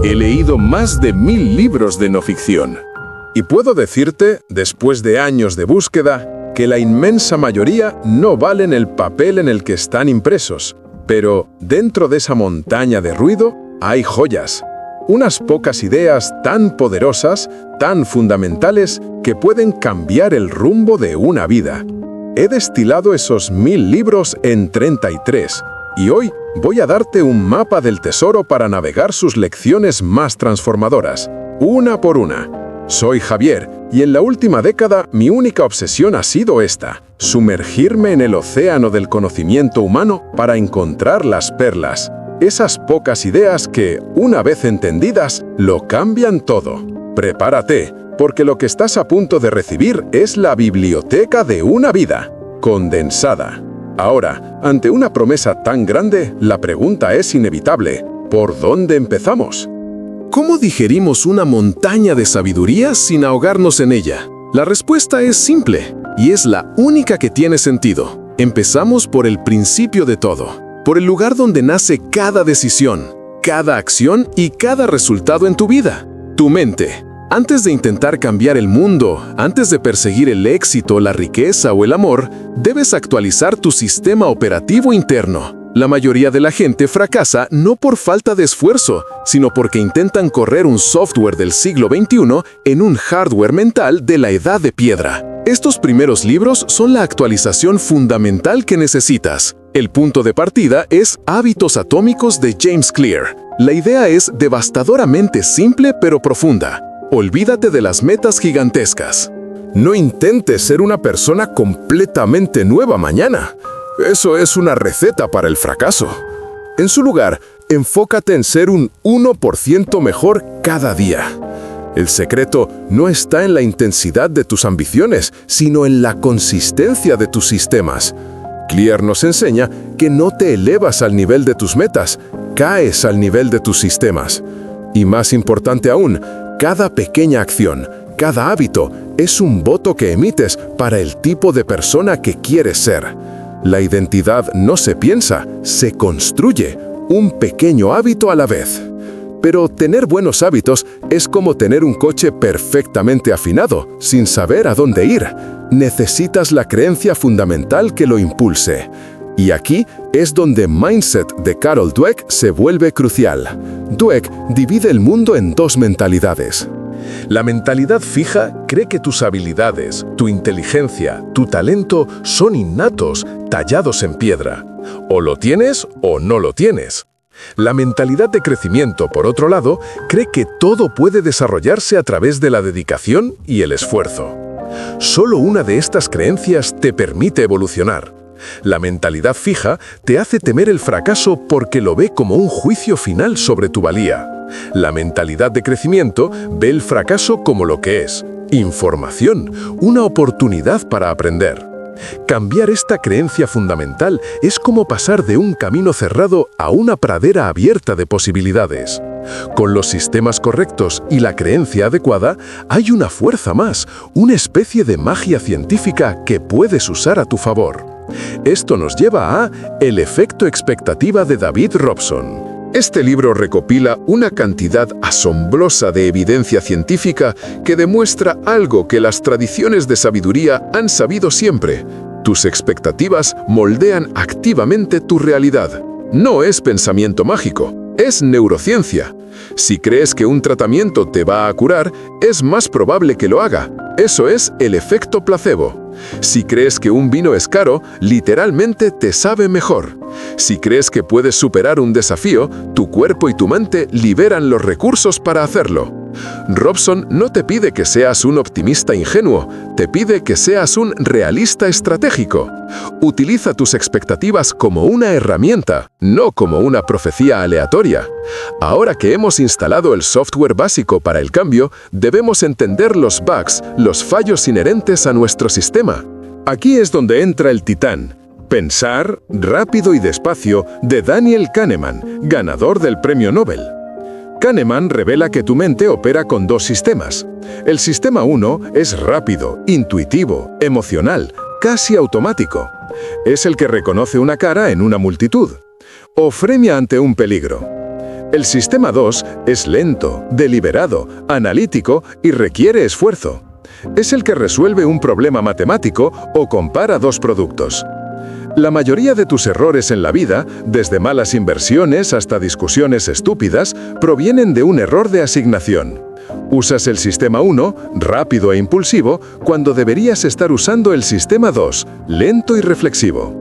He leído más de 1000 libros de no ficción. Y puedo decirte, después de años de búsqueda, que la inmensa mayoría no valen el papel en el que están impresos. Pero dentro de esa montaña de ruido hay joyas. Unas pocas ideas tan poderosas, tan fundamentales, que pueden cambiar el rumbo de una vida. He destilado esos 1000 libros en 33, y hoy voy a darte un mapa del tesoro para navegar sus lecciones más transformadoras, una por una. Soy Javier, y en la última década mi única obsesión ha sido esta: sumergirme en el océano del conocimiento humano para encontrar las perlas. Esas pocas ideas que, una vez entendidas, lo cambian todo. Prepárate, porque lo que estás a punto de recibir es la biblioteca de una vida, condensada. Ahora, ante una promesa tan grande, la pregunta es inevitable: ¿por dónde empezamos? ¿Cómo digerimos una montaña de sabiduría sin ahogarnos en ella? La respuesta es simple, y es la única que tiene sentido. Empezamos por el principio de todo. Por el lugar donde nace cada decisión, cada acción y cada resultado en tu vida, tu mente. Antes de intentar cambiar el mundo, antes de perseguir el éxito, la riqueza o el amor, debes actualizar tu sistema operativo interno. La mayoría de la gente fracasa no por falta de esfuerzo, sino porque intentan correr un software del siglo XXI en un hardware mental de la edad de piedra. Estos primeros libros son la actualización fundamental que necesitas. El punto de partida es Hábitos Atómicos de James Clear. La idea es devastadoramente simple pero profunda. Olvídate de las metas gigantescas. No intentes ser una persona completamente nueva mañana. Eso es una receta para el fracaso. En su lugar, enfócate en ser un 1% mejor cada día. El secreto no está en la intensidad de tus ambiciones, sino en la consistencia de tus sistemas. Clear nos enseña que no te elevas al nivel de tus metas, caes al nivel de tus sistemas. Y más importante aún, cada pequeña acción, cada hábito, es un voto que emites para el tipo de persona que quieres ser. La identidad no se piensa, se construye, un pequeño hábito a la vez. Pero tener buenos hábitos es como tener un coche perfectamente afinado, sin saber a dónde ir. Necesitas la creencia fundamental que lo impulse. Y aquí es donde Mindset de Carol Dweck se vuelve crucial. Dweck divide el mundo en dos mentalidades. La mentalidad fija cree que tus habilidades, tu inteligencia, tu talento son innatos, tallados en piedra. O lo tienes o no lo tienes. La mentalidad de crecimiento, por otro lado, cree que todo puede desarrollarse a través de la dedicación y el esfuerzo. Solo una de estas creencias te permite evolucionar. La mentalidad fija te hace temer el fracaso porque lo ve como un juicio final sobre tu valía. La mentalidad de crecimiento ve el fracaso como lo que es: información, una oportunidad para aprender. Cambiar esta creencia fundamental es como pasar de un camino cerrado a una pradera abierta de posibilidades. Con los sistemas correctos y la creencia adecuada, hay una fuerza más, una especie de magia científica que puedes usar a tu favor. Esto nos lleva a El efecto expectativa de David Robson. Este libro recopila una cantidad asombrosa de evidencia científica que demuestra algo que las tradiciones de sabiduría han sabido siempre: tus expectativas moldean activamente tu realidad. No es pensamiento mágico, es neurociencia. Si crees que un tratamiento te va a curar, es más probable que lo haga. Eso es el efecto placebo. Si crees que un vino es caro, literalmente te sabe mejor. Si crees que puedes superar un desafío, tu cuerpo y tu mente liberan los recursos para hacerlo. Robson no te pide que seas un optimista ingenuo, te pide que seas un realista estratégico. Utiliza tus expectativas como una herramienta, no como una profecía aleatoria. Ahora que hemos instalado el software básico para el cambio, debemos entender los bugs, los fallos inherentes a nuestro sistema. Aquí es donde entra el titán. Pensar rápido y despacio, de Daniel Kahneman, ganador del Premio Nobel. Kahneman revela que tu mente opera con dos sistemas. El sistema 1 es rápido, intuitivo, emocional, casi automático. Es el que reconoce una cara en una multitud o frenia ante un peligro. El sistema 2 es lento, deliberado, analítico y requiere esfuerzo. Es el que resuelve un problema matemático o compara dos productos. La mayoría de tus errores en la vida, desde malas inversiones hasta discusiones estúpidas, provienen de un error de asignación. Usas el sistema 1, rápido e impulsivo, cuando deberías estar usando el sistema 2, lento y reflexivo.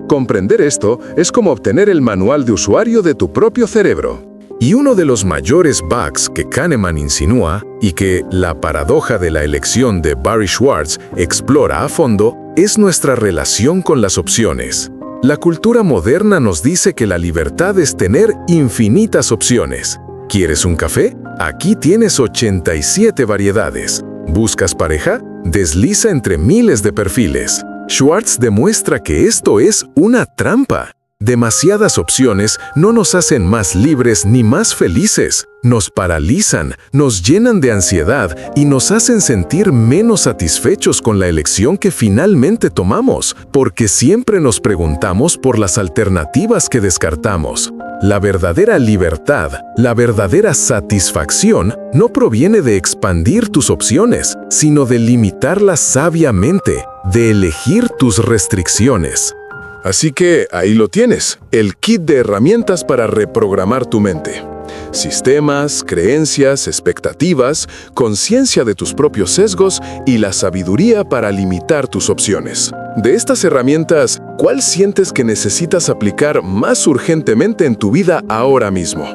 Comprender esto es como obtener el manual de usuario de tu propio cerebro. Y uno de los mayores bugs que Kahneman insinúa y que la paradoja de la elección de Barry Schwartz explora a fondo es nuestra relación con las opciones. La cultura moderna nos dice que la libertad es tener infinitas opciones. ¿Quieres un café? Aquí tienes 87 variedades. ¿Buscas pareja? Desliza entre miles de perfiles. Schwartz demuestra que esto es una trampa. Demasiadas opciones no nos hacen más libres ni más felices. Nos paralizan, nos llenan de ansiedad y nos hacen sentir menos satisfechos con la elección que finalmente tomamos, porque siempre nos preguntamos por las alternativas que descartamos. La verdadera libertad, la verdadera satisfacción, no proviene de expandir tus opciones, sino de limitarlas sabiamente, de elegir tus restricciones. Así que ahí lo tienes, el kit de herramientas para reprogramar tu mente. Sistemas, creencias, expectativas, conciencia de tus propios sesgos y la sabiduría para limitar tus opciones. De estas herramientas, ¿cuál sientes que necesitas aplicar más urgentemente en tu vida ahora mismo?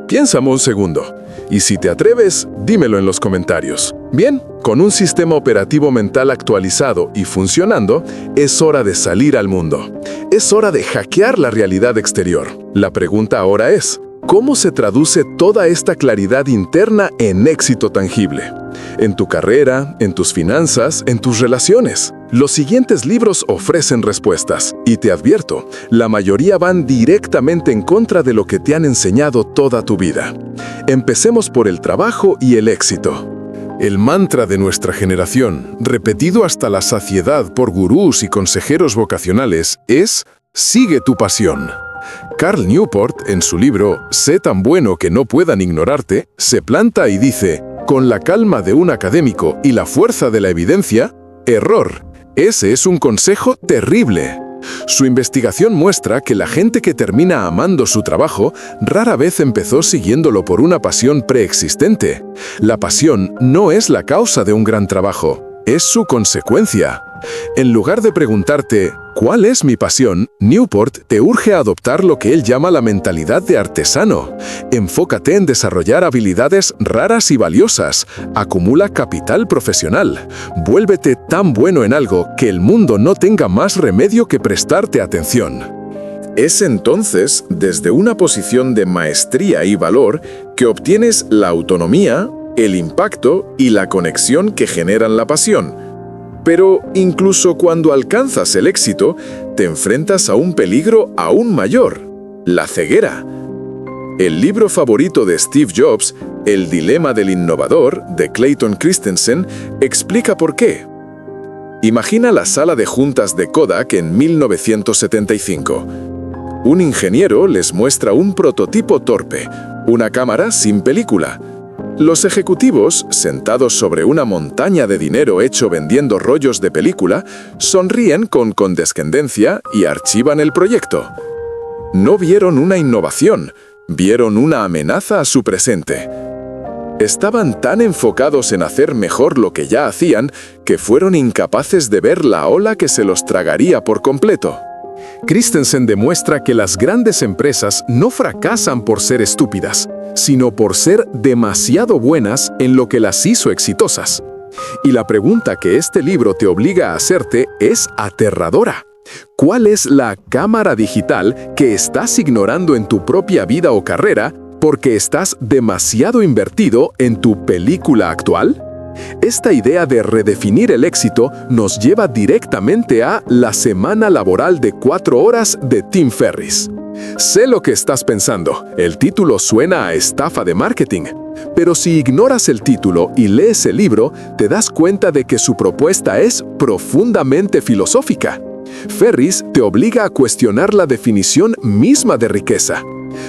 Piénsame un segundo. Y si te atreves, dímelo en los comentarios. Bien, con un sistema operativo mental actualizado y funcionando, es hora de salir al mundo. Es hora de hackear la realidad exterior. La pregunta ahora es, ¿cómo se traduce toda esta claridad interna en éxito tangible? En tu carrera, en tus finanzas, en tus relaciones. Los siguientes libros ofrecen respuestas, y te advierto, la mayoría van directamente en contra de lo que te han enseñado toda tu vida. Empecemos por el trabajo y el éxito. El mantra de nuestra generación, repetido hasta la saciedad por gurús y consejeros vocacionales, es «Sigue tu pasión». Cal Newport, en su libro «Sé tan bueno que no puedan ignorarte», se planta y dice, con la calma de un académico y la fuerza de la evidencia, error. Ese es un consejo terrible. Su investigación muestra que la gente que termina amando su trabajo rara vez empezó siguiéndolo por una pasión preexistente. La pasión no es la causa de un gran trabajo, es su consecuencia. En lugar de preguntarte, ¿cuál es mi pasión?, Newport te urge a adoptar lo que él llama la mentalidad de artesano. Enfócate en desarrollar habilidades raras y valiosas. Acumula capital profesional. Vuélvete tan bueno en algo que el mundo no tenga más remedio que prestarte atención. Es entonces, desde una posición de maestría y valor, que obtienes la autonomía, el impacto y la conexión que generan la pasión. Pero incluso cuando alcanzas el éxito, te enfrentas a un peligro aún mayor, la ceguera. El libro favorito de Steve Jobs, El dilema del innovador, de Clayton Christensen, explica por qué. Imagina la sala de juntas de Kodak en 1975. Un ingeniero les muestra un prototipo torpe, una cámara sin película. Los ejecutivos, sentados sobre una montaña de dinero hecho vendiendo rollos de película, sonríen con condescendencia y archivan el proyecto. No vieron una innovación, vieron una amenaza a su presente. Estaban tan enfocados en hacer mejor lo que ya hacían que fueron incapaces de ver la ola que se los tragaría por completo. Christensen demuestra que las grandes empresas no fracasan por ser estúpidas, sino por ser demasiado buenas en lo que las hizo exitosas. Y la pregunta que este libro te obliga a hacerte es aterradora. ¿Cuál es la cámara digital que estás ignorando en tu propia vida o carrera porque estás demasiado invertido en tu película actual? Esta idea de redefinir el éxito nos lleva directamente a La semana laboral de 4 horas de Tim Ferriss. Sé lo que estás pensando, el título suena a estafa de marketing, pero si ignoras el título y lees el libro, te das cuenta de que su propuesta es profundamente filosófica. Ferriss te obliga a cuestionar la definición misma de riqueza.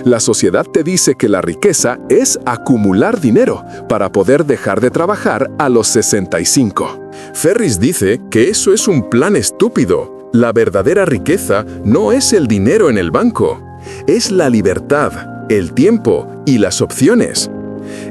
La sociedad te dice que la riqueza es acumular dinero para poder dejar de trabajar a los 65. Ferris dice que eso es un plan estúpido. La verdadera riqueza no es el dinero en el banco, es la libertad, el tiempo y las opciones.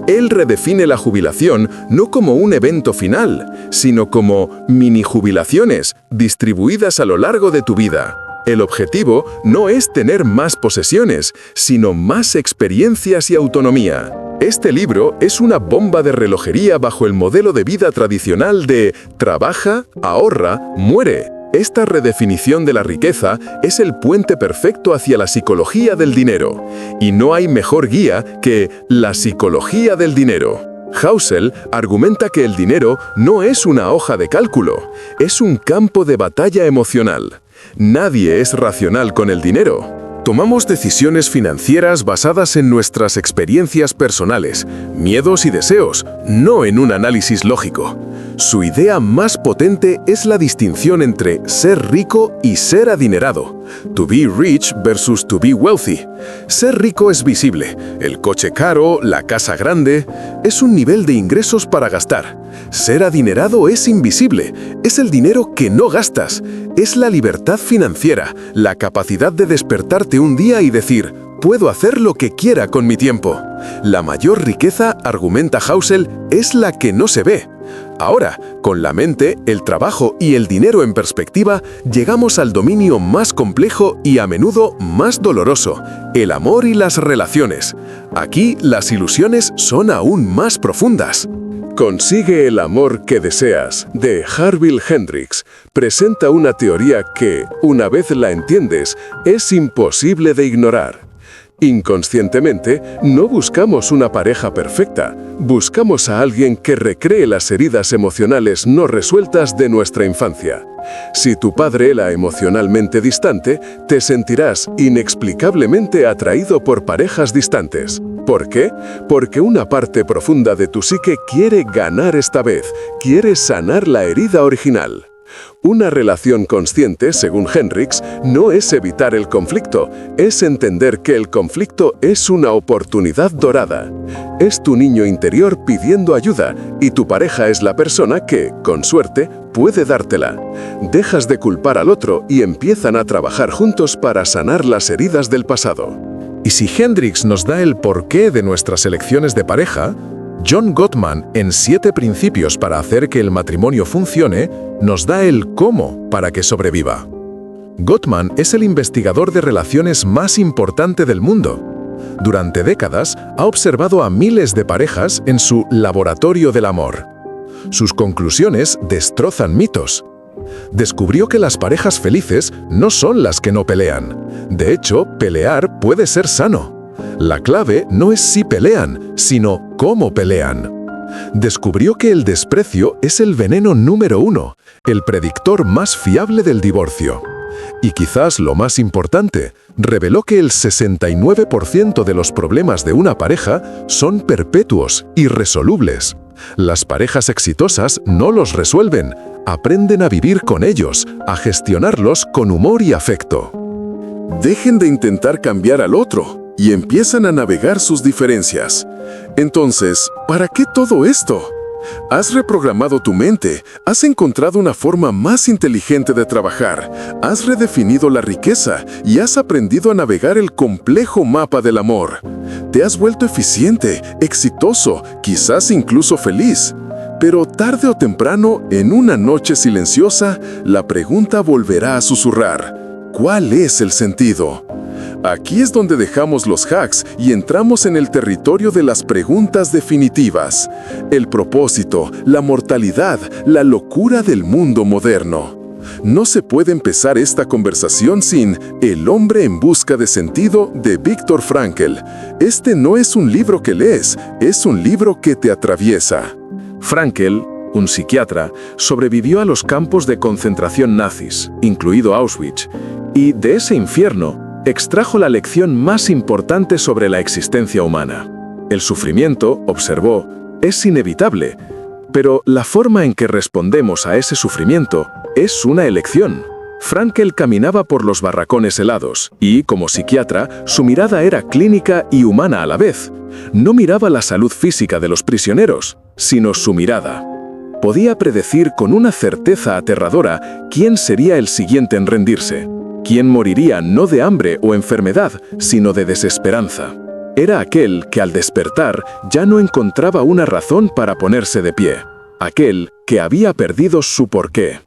Él redefine la jubilación no como un evento final, sino como mini jubilaciones distribuidas a lo largo de tu vida. El objetivo no es tener más posesiones, sino más experiencias y autonomía. Este libro es una bomba de relojería bajo el modelo de vida tradicional de trabaja, ahorra, muere. Esta redefinición de la riqueza es el puente perfecto hacia la psicología del dinero. Y no hay mejor guía que la psicología del dinero. Housel argumenta que el dinero no es una hoja de cálculo, es un campo de batalla emocional. Nadie es racional con el dinero. Tomamos decisiones financieras basadas en nuestras experiencias personales, miedos y deseos, no en un análisis lógico. Su idea más potente es la distinción entre ser rico y ser adinerado. To be rich versus to be wealthy. Ser rico es visible. El coche caro, la casa grande, es un nivel de ingresos para gastar. Ser adinerado es invisible. Es el dinero que no gastas. Es la libertad financiera, la capacidad de despertarte un día y decir, puedo hacer lo que quiera con mi tiempo. La mayor riqueza, argumenta Housel, es la que no se ve. Ahora, con la mente, el trabajo y el dinero en perspectiva, llegamos al dominio más complejo y a menudo más doloroso, el amor y las relaciones. Aquí, las ilusiones son aún más profundas. Consigue el amor que deseas, de Harville Hendrix, presenta una teoría que, una vez la entiendes, es imposible de ignorar. Inconscientemente, no buscamos una pareja perfecta, buscamos a alguien que recree las heridas emocionales no resueltas de nuestra infancia. Si tu padre era emocionalmente distante, te sentirás inexplicablemente atraído por parejas distantes. ¿Por qué? Porque una parte profunda de tu psique quiere ganar esta vez, quiere sanar la herida original. Una relación consciente, según Hendrix, no es evitar el conflicto, es entender que el conflicto es una oportunidad dorada. Es tu niño interior pidiendo ayuda y tu pareja es la persona que, con suerte, puede dártela. Dejas de culpar al otro y empiezan a trabajar juntos para sanar las heridas del pasado. Y si Hendrix nos da el porqué de nuestras elecciones de pareja, John Gottman, en 7 principios para hacer que el matrimonio funcione, nos da el cómo para que sobreviva. Gottman es el investigador de relaciones más importante del mundo. Durante décadas ha observado a miles de parejas en su laboratorio del amor. Sus conclusiones destrozan mitos. Descubrió que las parejas felices no son las que no pelean. De hecho, pelear puede ser sano. La clave no es si pelean, sino cómo pelean. Descubrió que el desprecio es el veneno número 1, el predictor más fiable del divorcio. Y quizás lo más importante, reveló que el 69% de los problemas de una pareja son perpetuos, irresolubles. Las parejas exitosas no los resuelven, aprenden a vivir con ellos, a gestionarlos con humor y afecto. Dejen de intentar cambiar al otro y empiezan a navegar sus diferencias. Entonces, ¿para qué todo esto? Has reprogramado tu mente, has encontrado una forma más inteligente de trabajar, has redefinido la riqueza y has aprendido a navegar el complejo mapa del amor. Te has vuelto eficiente, exitoso, quizás incluso feliz. Pero tarde o temprano, en una noche silenciosa, la pregunta volverá a susurrar. ¿Cuál es el sentido? Aquí es donde dejamos los hacks y entramos en el territorio de las preguntas definitivas. El propósito, la mortalidad, la locura del mundo moderno. No se puede empezar esta conversación sin El hombre en busca de sentido de Viktor Frankl. Este no es un libro que lees, es un libro que te atraviesa. Frankl, un psiquiatra, sobrevivió a los campos de concentración nazis, incluido Auschwitz, y de ese infierno extrajo la lección más importante sobre la existencia humana. El sufrimiento, observó, es inevitable, pero la forma en que respondemos a ese sufrimiento es una elección. Frankel caminaba por los barracones helados y, como psiquiatra, su mirada era clínica y humana a la vez. No miraba la salud física de los prisioneros, sino su mirada. Podía predecir con una certeza aterradora quién sería el siguiente en rendirse, quién moriría no de hambre o enfermedad, sino de desesperanza. Era aquel que al despertar ya no encontraba una razón para ponerse de pie, aquel que había perdido su porqué.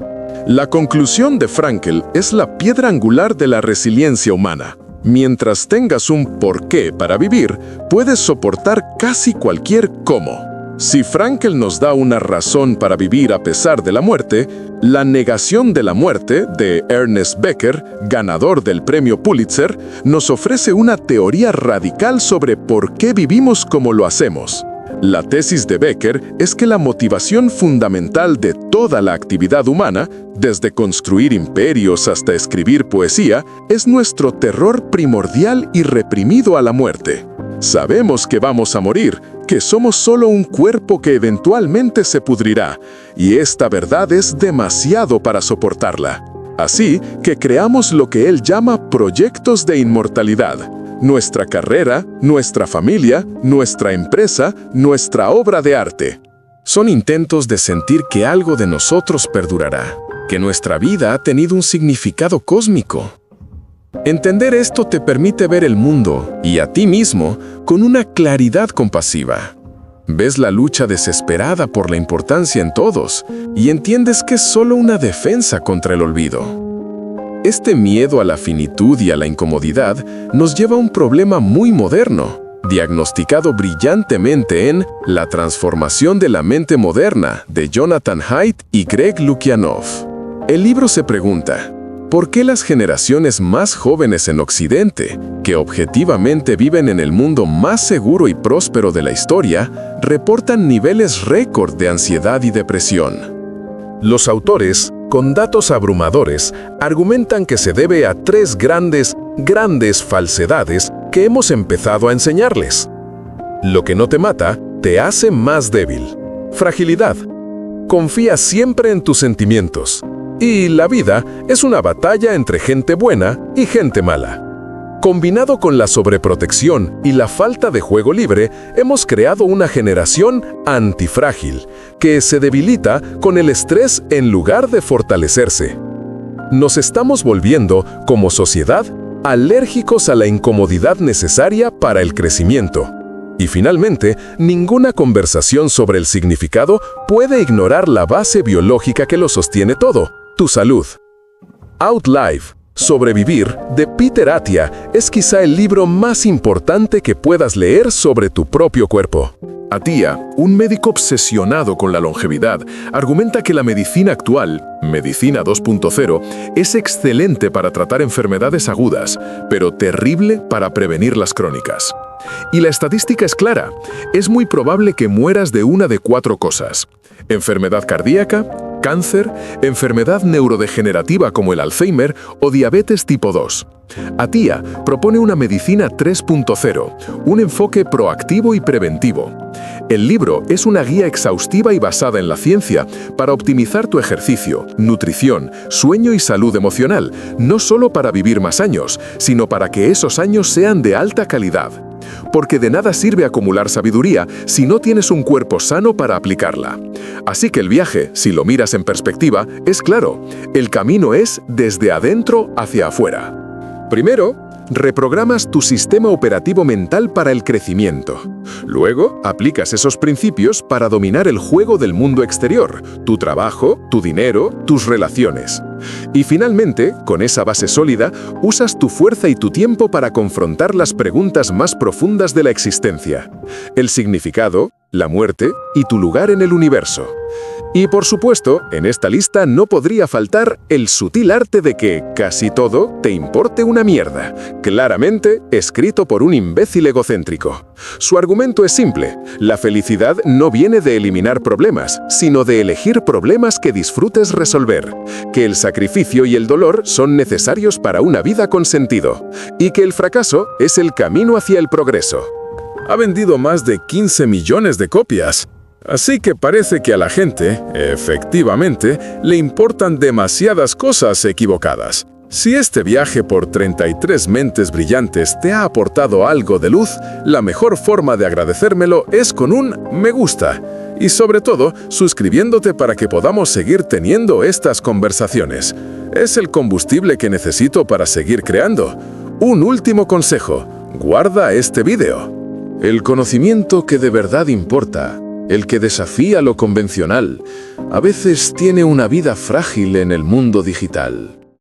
La conclusión de Frankel es la piedra angular de la resiliencia humana. Mientras tengas un porqué para vivir, puedes soportar casi cualquier cómo. Si Frankel nos da una razón para vivir a pesar de la muerte, La negación de la muerte, de Ernest Becker, ganador del premio Pulitzer, nos ofrece una teoría radical sobre por qué vivimos como lo hacemos. La tesis de Becker es que la motivación fundamental de toda la actividad humana, desde construir imperios hasta escribir poesía, es nuestro terror primordial y reprimido a la muerte. Sabemos que vamos a morir, que somos solo un cuerpo que eventualmente se pudrirá, y esta verdad es demasiado para soportarla. Así que creamos lo que él llama proyectos de inmortalidad. Nuestra carrera, nuestra familia, nuestra empresa, nuestra obra de arte. Son intentos de sentir que algo de nosotros perdurará, que nuestra vida ha tenido un significado cósmico. Entender esto te permite ver el mundo y a ti mismo con una claridad compasiva. Ves la lucha desesperada por la importancia en todos y entiendes que es solo una defensa contra el olvido. Este miedo a la finitud y a la incomodidad nos lleva a un problema muy moderno, diagnosticado brillantemente en La transformación de la mente moderna, de Jonathan Haidt y Greg Lukianoff. El libro se pregunta, ¿por qué las generaciones más jóvenes en Occidente, que objetivamente viven en el mundo más seguro y próspero de la historia, reportan niveles récord de ansiedad y depresión? Los autores, con datos abrumadores, argumentan que se debe a tres grandes falsedades que hemos empezado a enseñarles. Lo que no te mata, te hace más débil. Fragilidad. Confía siempre en tus sentimientos. Y la vida es una batalla entre gente buena y gente mala. Combinado con la sobreprotección y la falta de juego libre, hemos creado una generación antifrágil, que se debilita con el estrés en lugar de fortalecerse. Nos estamos volviendo, como sociedad, alérgicos a la incomodidad necesaria para el crecimiento. Y finalmente, ninguna conversación sobre el significado puede ignorar la base biológica que lo sostiene todo: tu salud. Outlive, Sobrevivir, de Peter Attia, es quizá el libro más importante que puedas leer sobre tu propio cuerpo. Attia, un médico obsesionado con la longevidad, argumenta que la medicina actual, Medicina 2.0, es excelente para tratar enfermedades agudas, pero terrible para prevenir las crónicas. Y la estadística es clara. Es muy probable que mueras de una de 4 cosas: enfermedad cardíaca, cáncer, enfermedad neurodegenerativa como el Alzheimer o diabetes tipo 2. Attia propone una medicina 3.0, un enfoque proactivo y preventivo. El libro es una guía exhaustiva y basada en la ciencia para optimizar tu ejercicio, nutrición, sueño y salud emocional, no solo para vivir más años, sino para que esos años sean de alta calidad. Porque de nada sirve acumular sabiduría si no tienes un cuerpo sano para aplicarla. Así que el viaje, si lo miras en perspectiva, es claro. El camino es desde adentro hacia afuera. Primero, reprogramas tu sistema operativo mental para el crecimiento. Luego, aplicas esos principios para dominar el juego del mundo exterior, tu trabajo, tu dinero, tus relaciones. Y finalmente, con esa base sólida, usas tu fuerza y tu tiempo para confrontar las preguntas más profundas de la existencia: el significado, la muerte y tu lugar en el universo. Y por supuesto, en esta lista no podría faltar el sutil arte de que casi todo te importe una mierda, claramente escrito por un imbécil egocéntrico. Su argumento es simple: la felicidad no viene de eliminar problemas, sino de elegir problemas que disfrutes resolver, que el sacrificio y el dolor son necesarios para una vida con sentido, y que el fracaso es el camino hacia el progreso. Ha vendido más de 15 millones de copias. Así que parece que a la gente, efectivamente, le importan demasiadas cosas equivocadas. Si este viaje por 33 mentes brillantes te ha aportado algo de luz, la mejor forma de agradecérmelo es con un me gusta. Y sobre todo, suscribiéndote para que podamos seguir teniendo estas conversaciones. Es el combustible que necesito para seguir creando. Un último consejo, guarda este video. El conocimiento que de verdad importa, el que desafía lo convencional, a veces tiene una vida frágil en el mundo digital.